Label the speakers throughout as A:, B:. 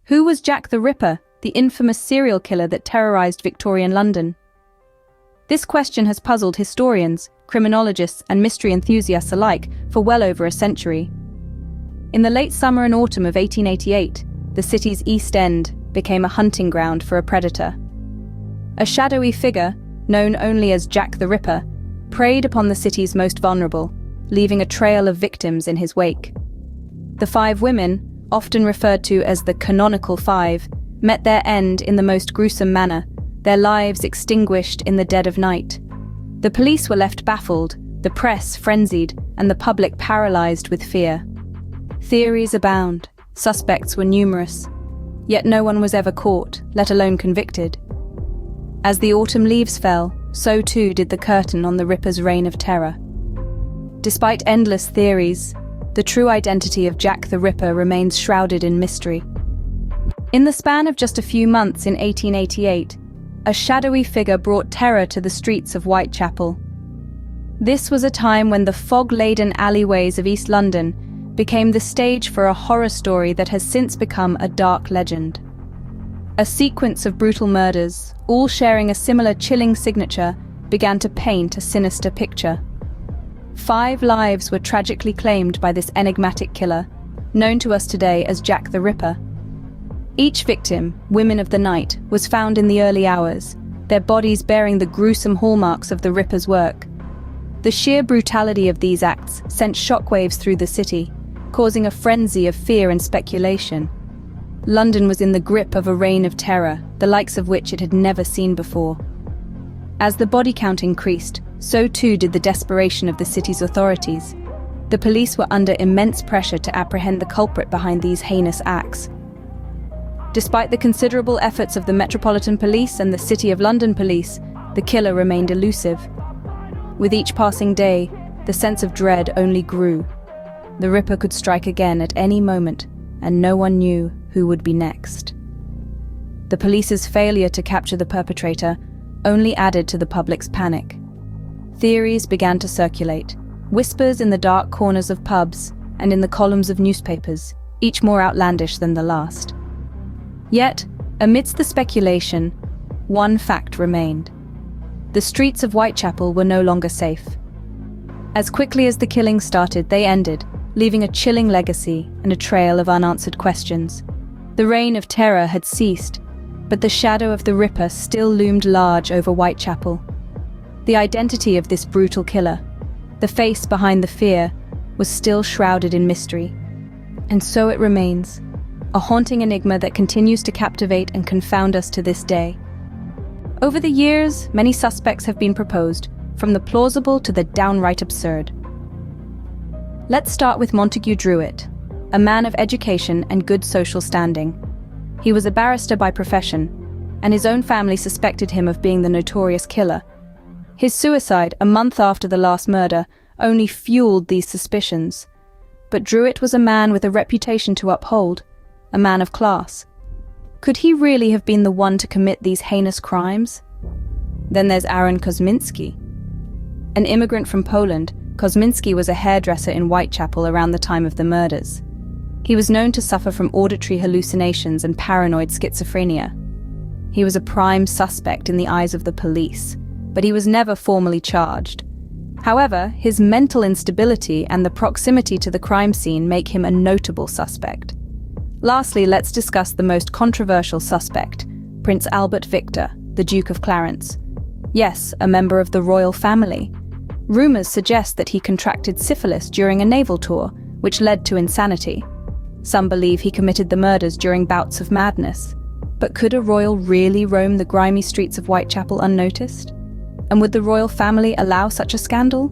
A: Who was Jack the Ripper, the infamous serial killer that terrorized Victorian London? This question has puzzled historians, criminologists, and mystery enthusiasts alike for well over a century. In the late summer and autumn of 1888, the city's East End became a hunting ground for a predator. A shadowy figure, known only as Jack the Ripper, preyed upon the city's most vulnerable, leaving a trail of victims in his wake. The 5 women, often referred to as the canonical 5, met their end in the most gruesome manner, their lives extinguished in the dead of night. The police were left baffled, the press frenzied, and the public paralyzed with fear. Theories abound, suspects were numerous, yet no one was ever caught, let alone convicted. As the autumn leaves fell, so too did the curtain on the Ripper's reign of terror. Despite endless theories, the true identity of Jack the Ripper remains shrouded in mystery. In the span of just a few months in 1888, a shadowy figure brought terror to the streets of Whitechapel. This was a time when the fog-laden alleyways of East London became the stage for a horror story that has since become a dark legend. A sequence of brutal murders, all sharing a similar chilling signature, began to paint a sinister picture. 5 lives were tragically claimed by this enigmatic killer, known to us today as Jack the Ripper. Each victim, women of the night, was found in the early hours, their bodies bearing the gruesome hallmarks of the Ripper's work. The sheer brutality of these acts sent shockwaves through the city, causing a frenzy of fear and speculation. London was in the grip of a reign of terror, the likes of which it had never seen before. As the body count increased, so too did the desperation of the city's authorities. The police were under immense pressure to apprehend the culprit behind these heinous acts. Despite the considerable efforts of the Metropolitan Police and the City of London Police, the killer remained elusive. With each passing day, the sense of dread only grew. The Ripper could strike again at any moment, and no one knew who would be next. The police's failure to capture the perpetrator only added to the public's panic. Theories began to circulate, whispers in the dark corners of pubs and in the columns of newspapers, each more outlandish than the last. Yet, amidst the speculation, one fact remained. The streets of Whitechapel were no longer safe. As quickly as the killings started, they ended, leaving a chilling legacy and a trail of unanswered questions. The reign of terror had ceased, but the shadow of the Ripper still loomed large over Whitechapel. The identity of this brutal killer, the face behind the fear, was still shrouded in mystery. And so it remains, a haunting enigma that continues to captivate and confound us to this day. Over the years, many suspects have been proposed, from the plausible to the downright absurd. Let's start with Montague Druitt, a man of education and good social standing. He was a barrister by profession, and his own family suspected him of being the notorious killer. His suicide, a month after the last murder, only fueled these suspicions. But Druitt was a man with a reputation to uphold, a man of class. Could he really have been the one to commit these heinous crimes? Then there's Aaron Kosminski. An immigrant from Poland, Kosminski was a hairdresser in Whitechapel around the time of the murders. He was known to suffer from auditory hallucinations and paranoid schizophrenia. He was a prime suspect in the eyes of the police, but he was never formally charged. However, his mental instability and the proximity to the crime scene make him a notable suspect. Lastly, let's discuss the most controversial suspect, Prince Albert Victor, the Duke of Clarence. Yes, a member of the royal family. Rumors suggest that he contracted syphilis during a naval tour, which led to insanity. Some believe he committed the murders during bouts of madness. But could a royal really roam the grimy streets of Whitechapel unnoticed? And would the royal family allow such a scandal?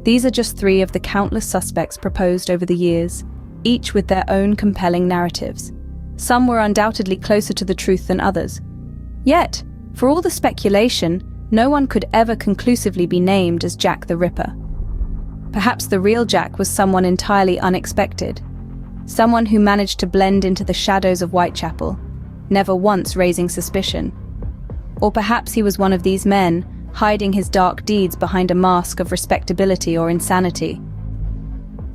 A: These are just 3 of the countless suspects proposed over the years, each with their own compelling narratives. Some were undoubtedly closer to the truth than others. Yet, for all the speculation, no one could ever conclusively be named as Jack the Ripper. Perhaps the real Jack was someone entirely unexpected. Someone who managed to blend into the shadows of Whitechapel, never once raising suspicion. Or perhaps he was one of these men, hiding his dark deeds behind a mask of respectability or insanity.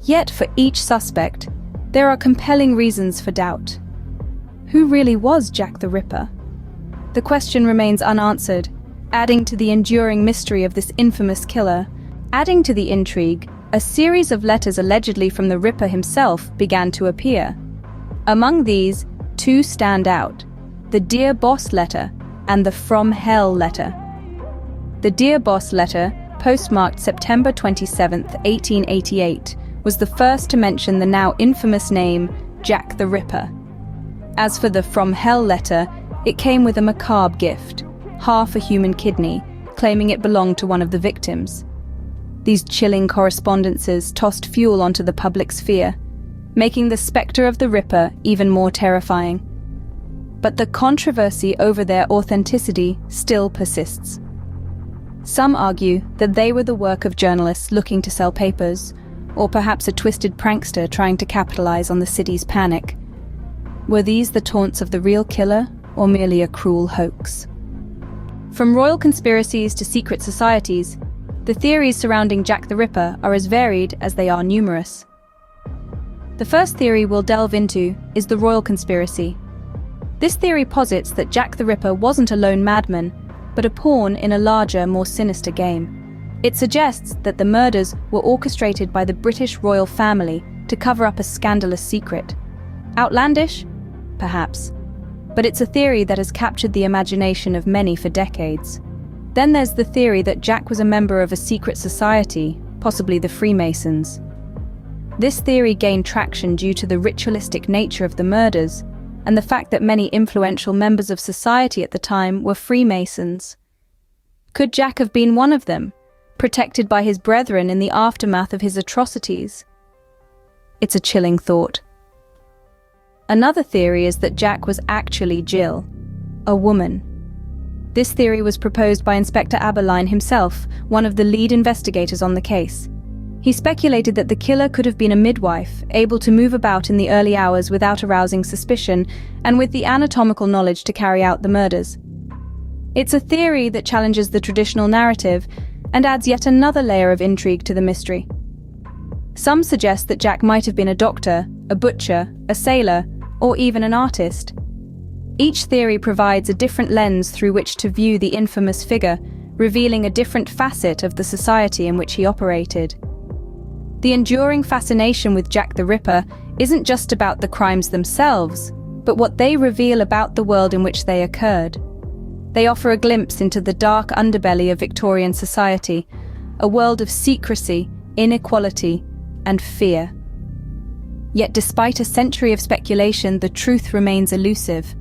A: Yet for each suspect, there are compelling reasons for doubt. Who really was Jack the Ripper? The question remains unanswered, adding to the enduring mystery of this infamous killer. Adding to the intrigue, a series of letters allegedly from the Ripper himself began to appear. Among these, two stand out: the Dear Boss letter and the From Hell letter. The Dear Boss letter, postmarked September 27, 1888, was the first to mention the now infamous name Jack the Ripper. As for the From Hell letter, it came with a macabre gift, half a human kidney, claiming it belonged to one of the victims. These chilling correspondences tossed fuel onto the public sphere, making the spectre of the Ripper even more terrifying. But the controversy over their authenticity still persists. Some argue that they were the work of journalists looking to sell papers, or perhaps a twisted prankster trying to capitalize on the city's panic. Were these the taunts of the real killer, or merely a cruel hoax? From royal conspiracies to secret societies, the theories surrounding Jack the Ripper are as varied as they are numerous. The first theory we'll delve into is the royal conspiracy. This theory posits that Jack the Ripper wasn't a lone madman, but a pawn in a larger, more sinister game. It suggests that the murders were orchestrated by the British royal family to cover up a scandalous secret. Outlandish? Perhaps. But it's a theory that has captured the imagination of many for decades. Then there's the theory that Jack was a member of a secret society, possibly the Freemasons. This theory gained traction due to the ritualistic nature of the murders, and the fact that many influential members of society at the time were Freemasons. Could Jack have been one of them, protected by his brethren in the aftermath of his atrocities? It's a chilling thought. Another theory is that Jack was actually Jill, a woman. This theory was proposed by Inspector Aberline himself, one of the lead investigators on the case. He speculated that the killer could have been a midwife, able to move about in the early hours without arousing suspicion, and with the anatomical knowledge to carry out the murders. It's a theory that challenges the traditional narrative and adds yet another layer of intrigue to the mystery. Some suggest that Jack might have been a doctor, a butcher, a sailor, or even an artist. Each theory provides a different lens through which to view the infamous figure, revealing a different facet of the society in which he operated. The enduring fascination with Jack the Ripper isn't just about the crimes themselves, but what they reveal about the world in which they occurred. They offer a glimpse into the dark underbelly of Victorian society, a world of secrecy, inequality, and fear. Yet despite a century of speculation, the truth remains elusive.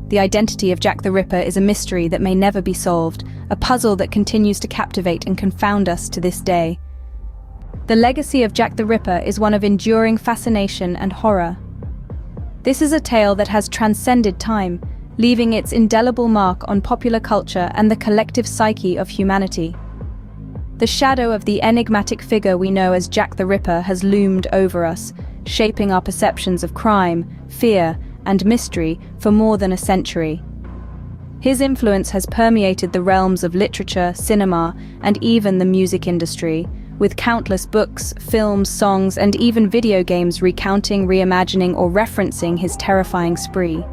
A: The identity of Jack the Ripper is a mystery that may never be solved, a puzzle that continues to captivate and confound us to this day. The legacy of Jack the Ripper is one of enduring fascination and horror. This is a tale that has transcended time, leaving its indelible mark on popular culture and the collective psyche of humanity. The shadow of the enigmatic figure we know as Jack the Ripper has loomed over us, shaping our perceptions of crime, fear, and mystery for more than a century. His influence has permeated the realms of literature, cinema, and even the music industry, with countless books, films, songs, and even video games recounting, reimagining, or referencing his terrifying spree.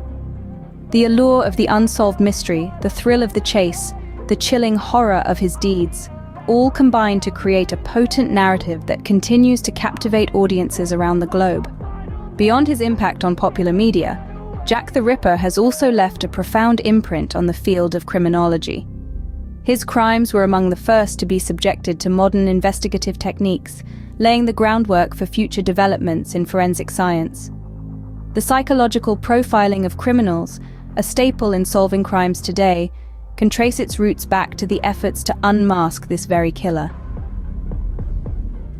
A: The allure of the unsolved mystery, the thrill of the chase, the chilling horror of his deeds, all combine to create a potent narrative that continues to captivate audiences around the globe. Beyond his impact on popular media, Jack the Ripper has also left a profound imprint on the field of criminology. His crimes were among the first to be subjected to modern investigative techniques, laying the groundwork for future developments in forensic science. The psychological profiling of criminals, a staple in solving crimes today, can trace its roots back to the efforts to unmask this very killer.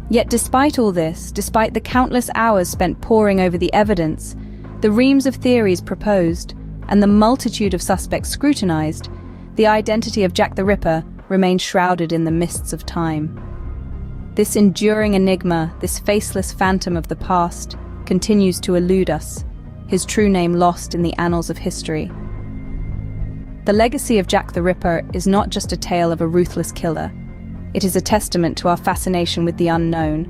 A: Yet despite all this, despite the countless hours spent poring over the evidence, the reams of theories proposed, and the multitude of suspects scrutinized, the identity of Jack the Ripper remains shrouded in the mists of time. This enduring enigma, this faceless phantom of the past, continues to elude us, his true name lost in the annals of history. The legacy of Jack the Ripper is not just a tale of a ruthless killer. It is a testament to our fascination with the unknown,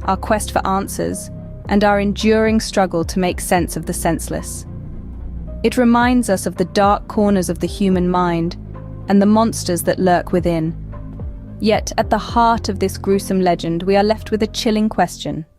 A: our quest for answers, and our enduring struggle to make sense of the senseless. It reminds us of the dark corners of the human mind and the monsters that lurk within. Yet, at the heart of this gruesome legend, we are left with a chilling question.